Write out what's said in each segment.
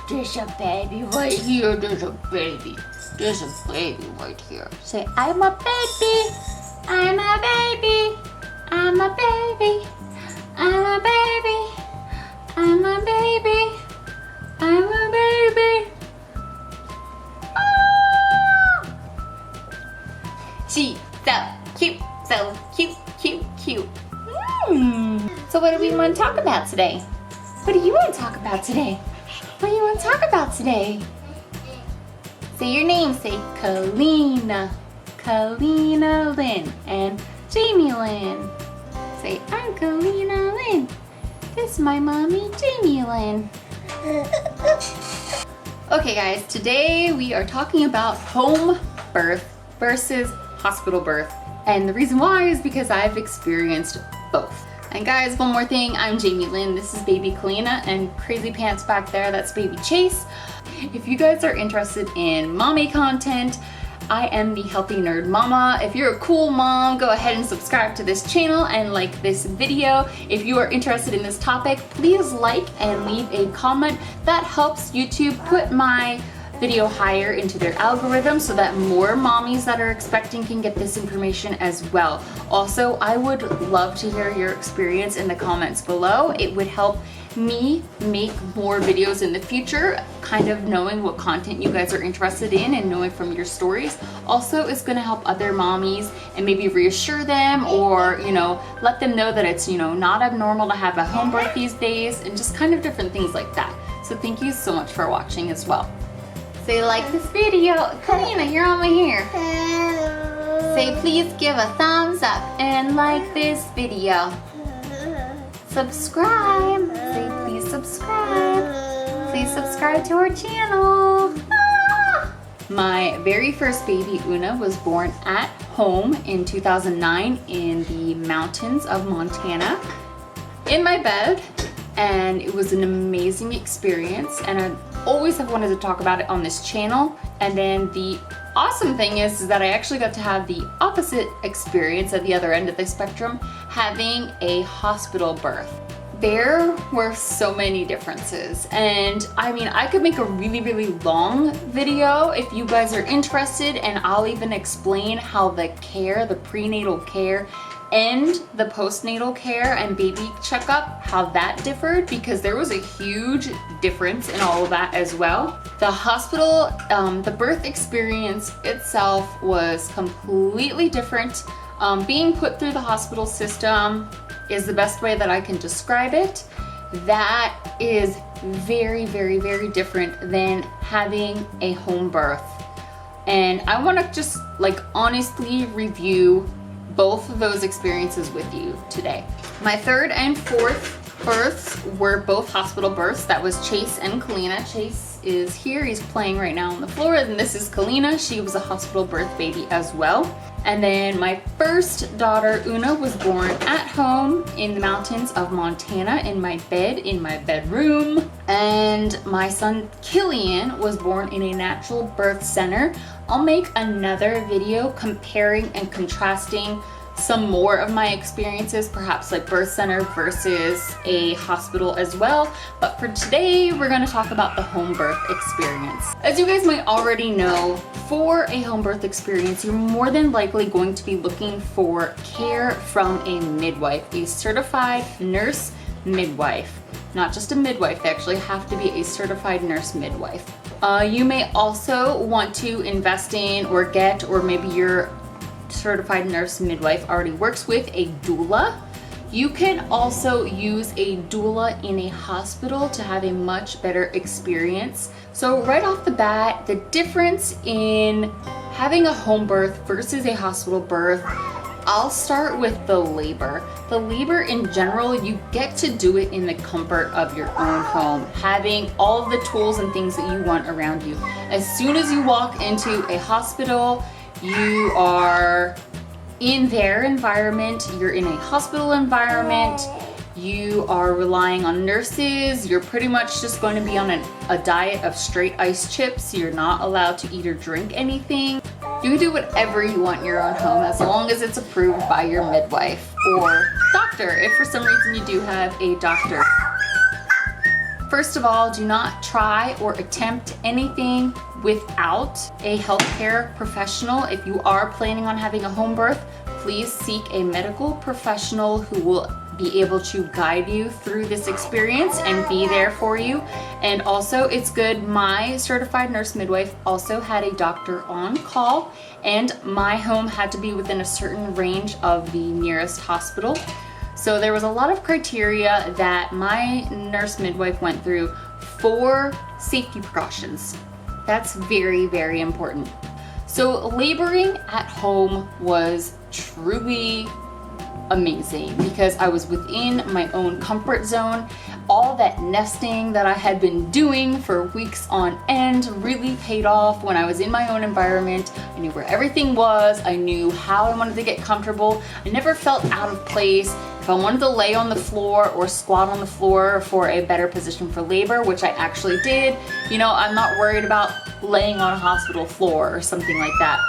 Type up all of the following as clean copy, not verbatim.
There's a baby right here. There's a baby. There's a baby right here. Say, I'm a baby. I'm a baby. I'm a baby. I'm a baby. I'm a baby. I'm a baby. Ah! She's so cute. So cute, cute, cute. So what do we want to talk about today? What do you want to talk about today? What do you want to talk about today? Say your name. Say Kalina. Kalina Lynn and Jamie Lynn. Say, I'm Kalina Lynn. This is my mommy, Jamie Lynn. Okay guys, today we are talking about home birth versus hospital birth. And the reason why is because I've experienced both. And guys, one more thing, I'm Jamie Lynn, this is baby Kalina, and crazy pants back there, that's baby Chase. If you guys are interested in mommy content, I am the Healthy Nerd Mama. If you're a cool mom, go ahead and subscribe to this channel and like this video. If you are interested in this topic, please like and leave a comment. That helps YouTube put my video higher into their algorithm so that more mommies that are expecting can get this information as well. Also, I would love to hear your experience in the comments below. It would help me make more videos in the future, kind of knowing what content you guys are interested in and knowing from your stories. Also, it's going to help other mommies and maybe reassure them, or let them know that it's not abnormal to have a home birth these days, and just kind of different things like that. So thank you so much for watching as well. Say like this video. Kalina, you're on my hair. Say please give a thumbs up and like this video. Subscribe. Say please subscribe. Please subscribe to our channel. Ah! My very first baby, Oona, was born at home in 2009 in the mountains of Montana in my bed, and it was an amazing experience, and I always have wanted to talk about it on this channel. And then the awesome thing is that I actually got to have the opposite experience at the other end of the spectrum, having a hospital birth. There were so many differences, and I mean, I could make a really long video if you guys are interested, and I'll even explain how the prenatal care and the postnatal care and baby checkup, how that differed, because there was a huge difference in all of that as well. The hospital, the birth experience itself was completely different. Being put through the hospital system is the best way that I can describe it. That is very different than having a home birth. And I want to just honestly review both of those experiences with you today. My third and fourth births were both hospital births. That was Chase and Kalina. Chase is here, he's playing right now on the floor, and this is Kalina. She was a hospital birth baby as well. And then my first daughter, Oona, was born at home in the mountains of Montana in my bed, in my bedroom. And my son, Killian, was born in a natural birth center. I'll make another video comparing and contrasting some more of my experiences, perhaps like birth center versus a hospital as well. But for today, we're going to talk about the home birth experience. As you guys might already know, for a home birth experience, you're more than likely going to be looking for care from a midwife, a certified nurse midwife. Not just a midwife, they actually have to be a certified nurse midwife. You may also want to invest in or get, or maybe your certified nurse midwife already works with, a doula. You can also use a doula in a hospital to have a much better experience. So right off the bat, the difference in having a home birth versus a hospital birth, I'll start with the labor. The labor in general, you get to do it in the comfort of your own home, having all of the tools and things that you want around you. As soon as you walk into a hospital, you are in their environment, you're in a hospital environment, you are relying on nurses, you're pretty much just going to be on a diet of straight ice chips. You're not allowed to eat or drink anything. You can do whatever you want in your own home as long as it's approved by your midwife or doctor, if for some reason you do have a doctor. First of all, do not try or attempt anything without a healthcare professional. If you are planning on having a home birth, please seek a medical professional who will be able to guide you through this experience and be there for you. And also, it's good, my certified nurse midwife also had a doctor on call, and my home had to be within a certain range of the nearest hospital. So there was a lot of criteria that my nurse midwife went through for safety precautions. That's very, very important. So laboring at home was truly amazing because I was within my own comfort zone. All that nesting that I had been doing for weeks on end really paid off when I was in my own environment. I knew where everything was. I knew how I wanted to get comfortable. I never felt out of place. If I wanted to lay on the floor or squat on the floor for a better position for labor, which I actually did, you know, I'm not worried about laying on a hospital floor or something like that.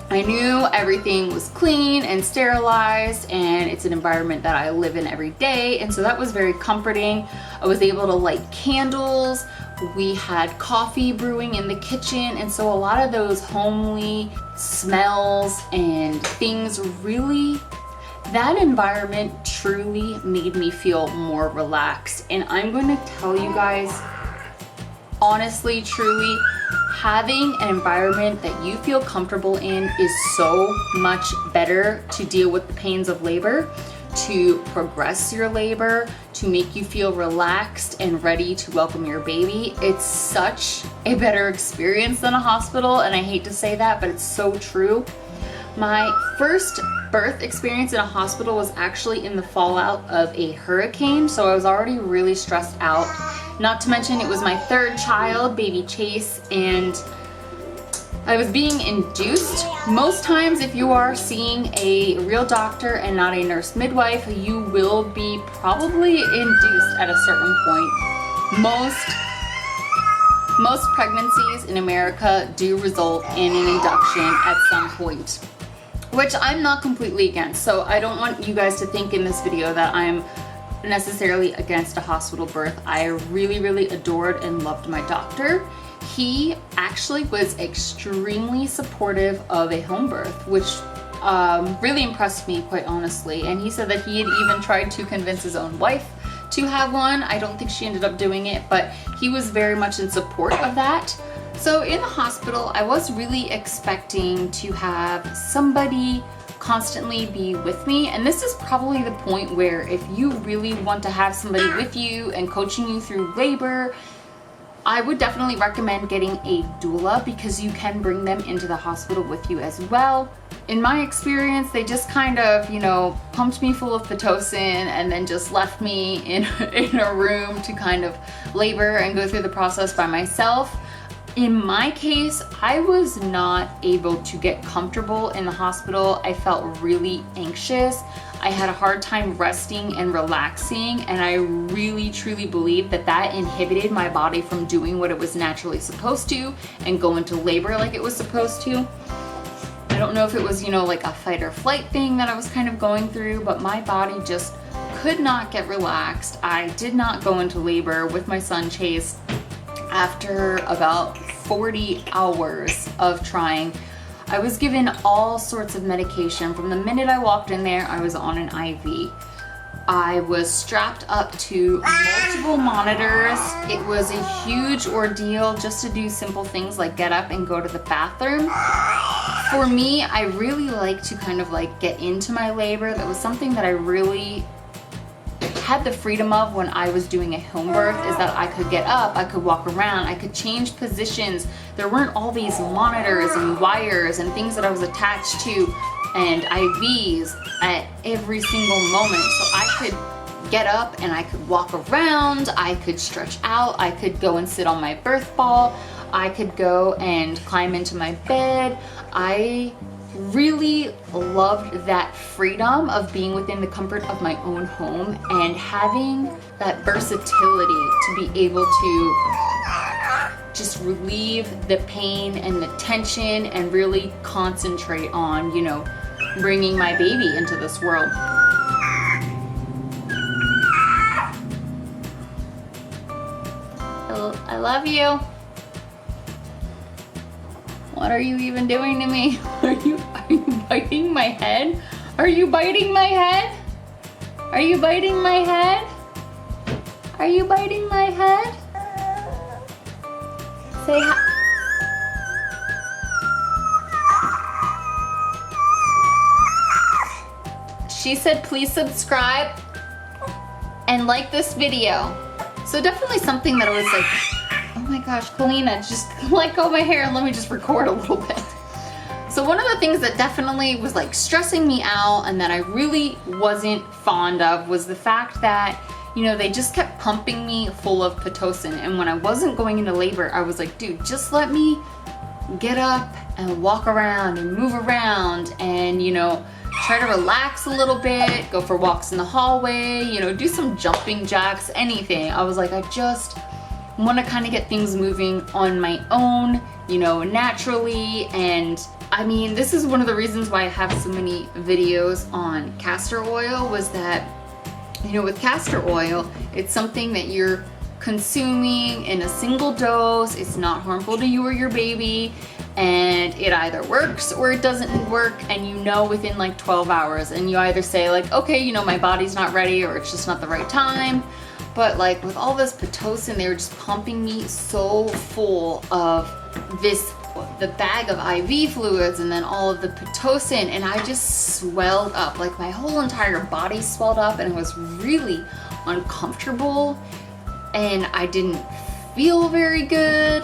I knew everything was clean and sterilized, and it's an environment that I live in every day, and so that was very comforting. I was able to light candles. We had coffee brewing in the kitchen, and so a lot of those homely smells and things really, that environment truly made me feel more relaxed. And I'm going to tell you guys, honestly, truly, having an environment that you feel comfortable in is so much better to deal with the pains of labor, to progress your labor, to make you feel relaxed and ready to welcome your baby. It's such a better experience than a hospital, and I hate to say that, but it's so true. My first birth experience in a hospital was actually in the fallout of a hurricane, so I was already really stressed out. Not to mention it was my third child, baby Chase, and I was being induced. Most times if you are seeing a real doctor and not a nurse midwife, you will be probably induced at a certain point. Most pregnancies in America do result in an induction at some point, which I'm not completely against. So I don't want you guys to think in this video that I'm necessarily against a hospital birth. I really, really adored and loved my doctor. He actually was extremely supportive of a home birth, which really impressed me, quite honestly. And he said that he had even tried to convince his own wife to have one. I don't think she ended up doing it, but he was very much in support of that. So in the hospital, I was really expecting to have somebody constantly be with me, and this is probably the point where if you really want to have somebody with you and coaching you through labor, I would definitely recommend getting a doula, because you can bring them into the hospital with you as well. In my experience, they just kind of, you know, pumped me full of Pitocin and then just left me in a room to kind of labor and go through the process by myself. In my case, I was not able to get comfortable in the hospital. I felt really anxious. I had a hard time resting and relaxing, and I really truly believe that that inhibited my body from doing what it was naturally supposed to and go into labor like it was supposed to. I don't know if it was, you know, like a fight or flight thing that I was kind of going through, but my body just could not get relaxed. I did not go into labor with my son Chase after about 40 hours of trying. I was given all sorts of medication. From the minute I walked in there, I was on an IV. I was strapped up to multiple monitors. It was a huge ordeal just to do simple things like get up and go to the bathroom. For me, I really like to kind of like get into my labor. That was something that I really had the freedom of when I was doing a home birth, is that I could get up, I could walk around, I could change positions. There weren't all these monitors and wires and things that I was attached to and IVs at every single moment. So I could get up and I could walk around, I could stretch out, I could go and sit on my birth ball, I could go and climb into my bed. I really loved that freedom of being within the comfort of my own home and having that versatility to be able to just relieve the pain and the tension and really concentrate on, you know, bringing my baby into this world. I love you. What are you even doing to me? Are you biting my head? Are you biting my head? Are you biting my head? Are you biting my head? Say hi. She said please subscribe and like this video. So definitely something that I was like, oh my gosh, Kalina, just let go of my hair and let me just record a little bit. So one of the things that definitely was like stressing me out and that I really wasn't fond of was the fact that, you know, they just kept pumping me full of Pitocin. And when I wasn't going into labor, I was like, dude, just let me get up and walk around and move around and, you know, try to relax a little bit, go for walks in the hallway, you know, do some jumping jacks, anything. I was like, I just want to kind of get things moving on my own, you know, naturally. And I mean, this is one of the reasons why I have so many videos on castor oil, was that, you know, with castor oil, it's something that you're consuming in a single dose. It's not harmful to you or your baby, and it either works or it doesn't work, and you know within like 12 hours, and you either say like, okay, you know, my body's not ready, or it's just not the right time. But like with all this Pitocin, they were just pumping me so full of this, the bag of IV fluids and then all of the Pitocin, and I just swelled up. Like my whole entire body swelled up, and it was really uncomfortable, and I didn't feel very good.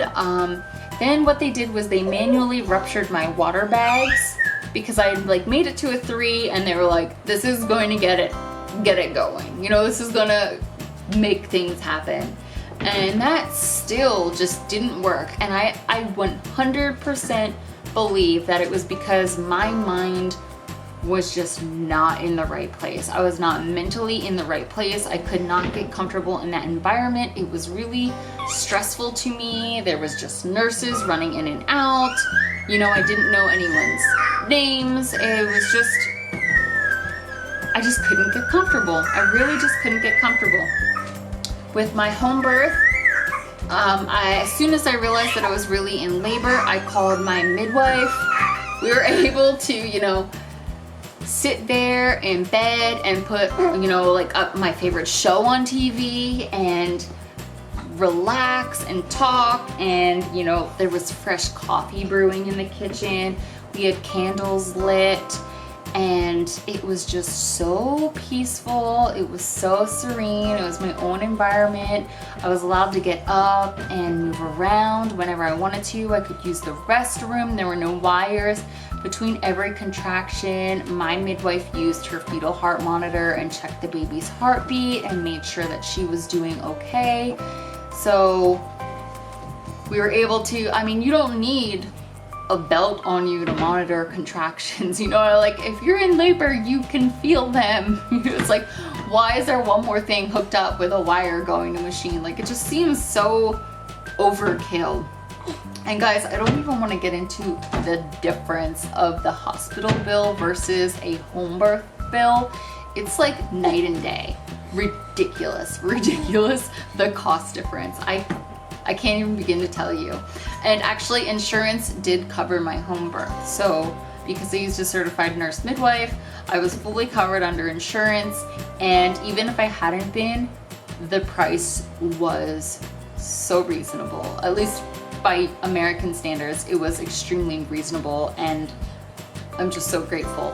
Then what they did was they manually ruptured my water bags because I like made it to a 3, and they were like, this is going to get it going. You know, this is gonna make things happen. And that still just didn't work. And I 100% believe that it was because my mind was just not in the right place. I was not mentally in the right place. I could not get comfortable in that environment. It was really stressful to me. There was just nurses running in and out. You know, I didn't know anyone's names. It was just, I just couldn't get comfortable. I really just couldn't get comfortable. With my home birth, as soon as I realized that I was really in labor, I called my midwife. We were able to, you know, sit there in bed and put, you know, like up my favorite show on TV and relax and talk. And, you know, there was fresh coffee brewing in the kitchen. We had candles lit, and it was just so peaceful. It was so serene. It was my own environment. I was allowed to get up and move around whenever I wanted to. I could use the restroom. There were no wires between every contraction. My midwife used her fetal heart monitor and checked the baby's heartbeat and made sure that she was doing okay. So we were able to, I mean, you don't need a belt on you to monitor contractions, you know, like if you're in labor, you can feel them. It's like, why is there one more thing hooked up with a wire going to machine? Like, it just seems so overkill. And guys, I don't even want to get into the difference of the hospital bill versus a home birth bill. It's like night and day. Ridiculous the cost difference. I can't even begin to tell you. And actually, insurance did cover my home birth. So because I used a certified nurse midwife, I was fully covered under insurance. And even if I hadn't been, the price was so reasonable. At least by American standards, it was extremely reasonable, and I'm just so grateful.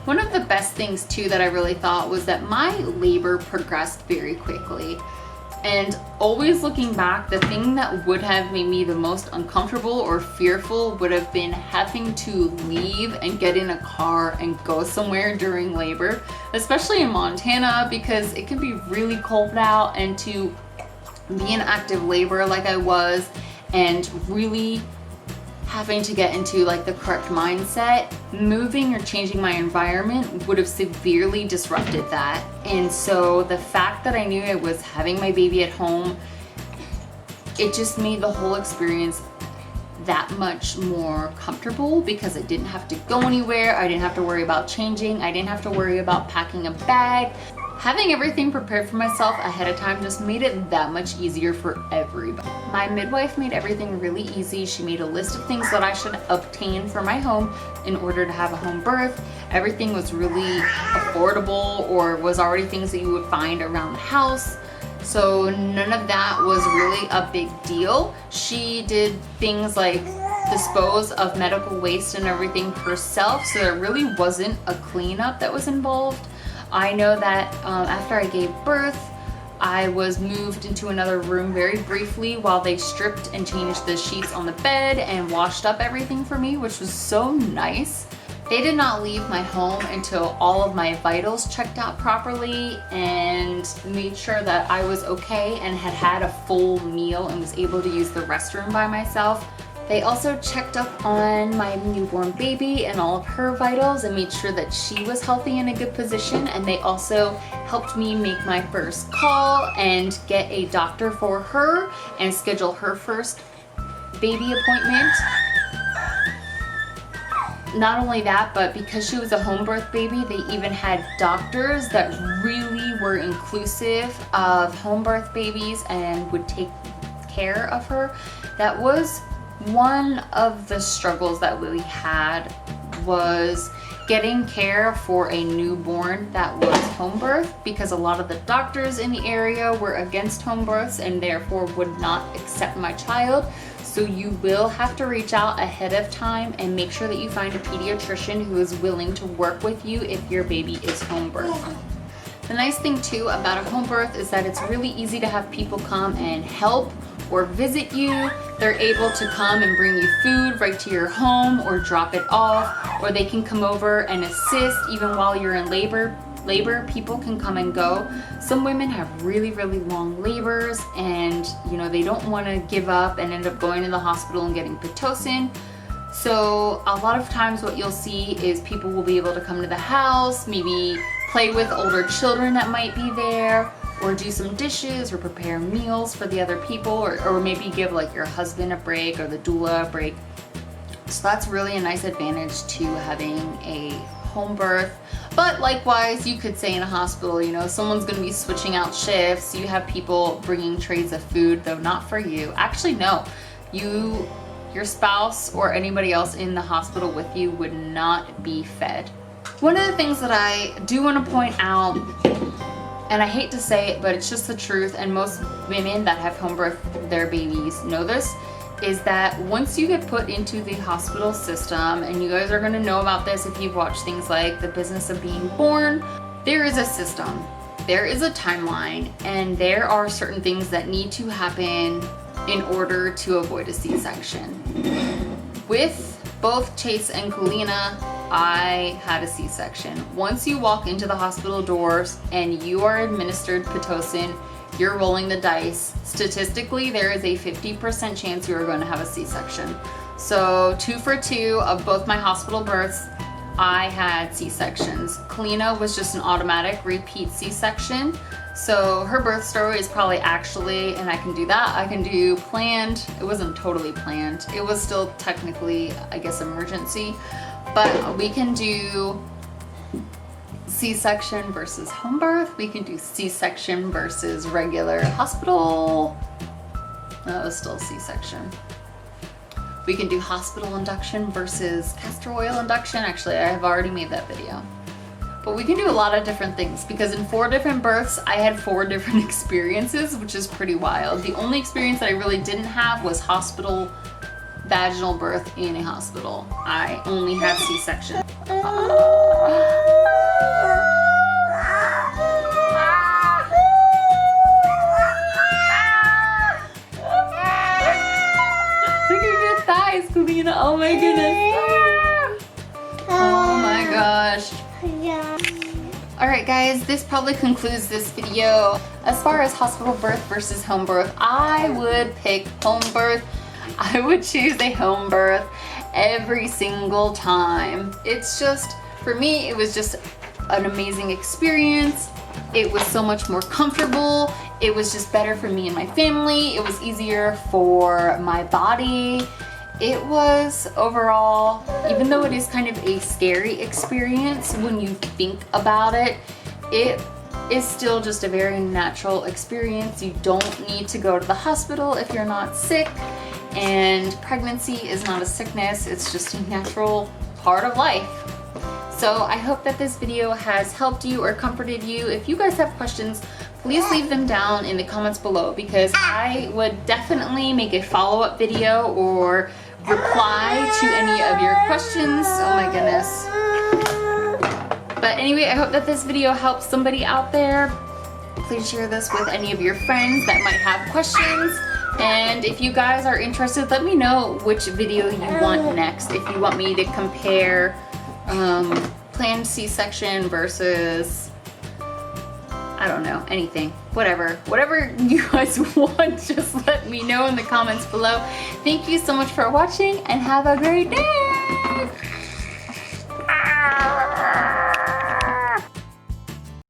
One of the best things too that I really thought was that my labor progressed very quickly. And always looking back, the thing that would have made me the most uncomfortable or fearful would have been having to leave and get in a car and go somewhere during labor, especially in Montana, because it can be really cold out, and to be in active labor like I was and really having to get into like the correct mindset, moving or changing my environment would have severely disrupted that. And so the fact that I knew I was having my baby at home, it just made the whole experience that much more comfortable, because I didn't have to go anywhere. I didn't have to worry about changing. I didn't have to worry about packing a bag. Having everything prepared for myself ahead of time just made it that much easier for everybody. My midwife made everything really easy. She made a list of things that I should obtain for my home in order to have a home birth. Everything was really affordable or was already things that you would find around the house. So none of that was really a big deal. She did things like dispose of medical waste and everything herself, so there really wasn't a cleanup that was involved. I know that after I gave birth, I was moved into another room very briefly while they stripped and changed the sheets on the bed and washed up everything for me, which was so nice. They did not leave my home until all of my vitals checked out properly and made sure that I was okay and had had a full meal and was able to use the restroom by myself. They also checked up on my newborn baby and all of her vitals and made sure that she was healthy in a good position. And they also helped me make my first call and get a doctor for her and schedule her first baby appointment. Not only that, but because she was a home birth baby, they even had doctors that really were inclusive of home birth babies and would take care of her. That was one of the struggles that we had, was getting care for a newborn that was home birth, because a lot of the doctors in the area were against home births and therefore would not accept my child. So you will have to reach out ahead of time and make sure that you find a pediatrician who is willing to work with you if your baby is home birth. The nice thing too about a home birth is that it's really easy to have people come and help or visit you. They're able to come and bring you food right to your home or drop it off, or they can come over and assist even while you're in labor. People can come and go. Some women have really long labors and they don't want to give up and end up going to the hospital and getting Pitocin. So a lot of times what you'll see is people will be able to come to the house, maybe play with older children that might be there, or do some dishes or prepare meals for the other people, or maybe give like your husband a break or the doula a break. So that's really a nice advantage to having a home birth. But likewise, you could say in a hospital, someone's going to be switching out shifts. You have people bringing trays of food, though not for you. Actually, no. Your spouse or anybody else in the hospital with you would not be fed. One of the things that I do want to point out, and I hate to say it, but it's just the truth, and most women that have home birth their babies know this, is that once you get put into the hospital system, and you guys are going to know about this if you've watched things like The Business of Being Born, there is a system, there is a timeline, and there are certain things that need to happen in order to avoid a C-section. With both Chase and Kalina, I had a C-section. Once you walk into the hospital doors and you are administered Pitocin, you're rolling the dice. Statistically, there is a 50% chance you are going to have a C-section. So 2 for 2 of both my hospital births, I had C-sections. Kalina was just an automatic repeat C-section. So her birth story is probably actually, and I can do that, I can do planned. It wasn't totally planned. It was still technically, I guess, emergency. But we can do C-section versus home birth. We can do C-section versus regular hospital. That was still C-section. We can do hospital induction versus castor oil induction. Actually, I have already made that video. But we can do a lot of different things, because in 4 different births, I had 4 different experiences, which is pretty wild. The only experience that I really didn't have was hospital vaginal birth in a hospital. I only had C-section. Look at your thighs, Kalina. Oh my goodness. Oh my gosh. Alright guys, this probably concludes this video. As far as hospital birth versus home birth, I would pick home birth. I would choose a home birth every single time. It's just, for me, it was just an amazing experience. It was so much more comfortable. It was just better for me and my family. It was easier for my body. It was overall, even though it is kind of a scary experience when you think about it, it is still just a very natural experience. You don't need to go to the hospital if you're not sick, and pregnancy is not a sickness, it's just a natural part of life. So I hope that this video has helped you or comforted you. If you guys have questions, please leave them down in the comments below, because I would definitely make a follow-up video or reply to any of your questions. Oh my goodness. But anyway, I hope that this video helps somebody out there. Please share this with any of your friends that might have questions. And if you guys are interested, let me know which video you want next. If you want me to compare planned C-section versus, I don't know, anything, whatever you guys want, just let me know in the comments below. Thank you so much for watching and have a great day.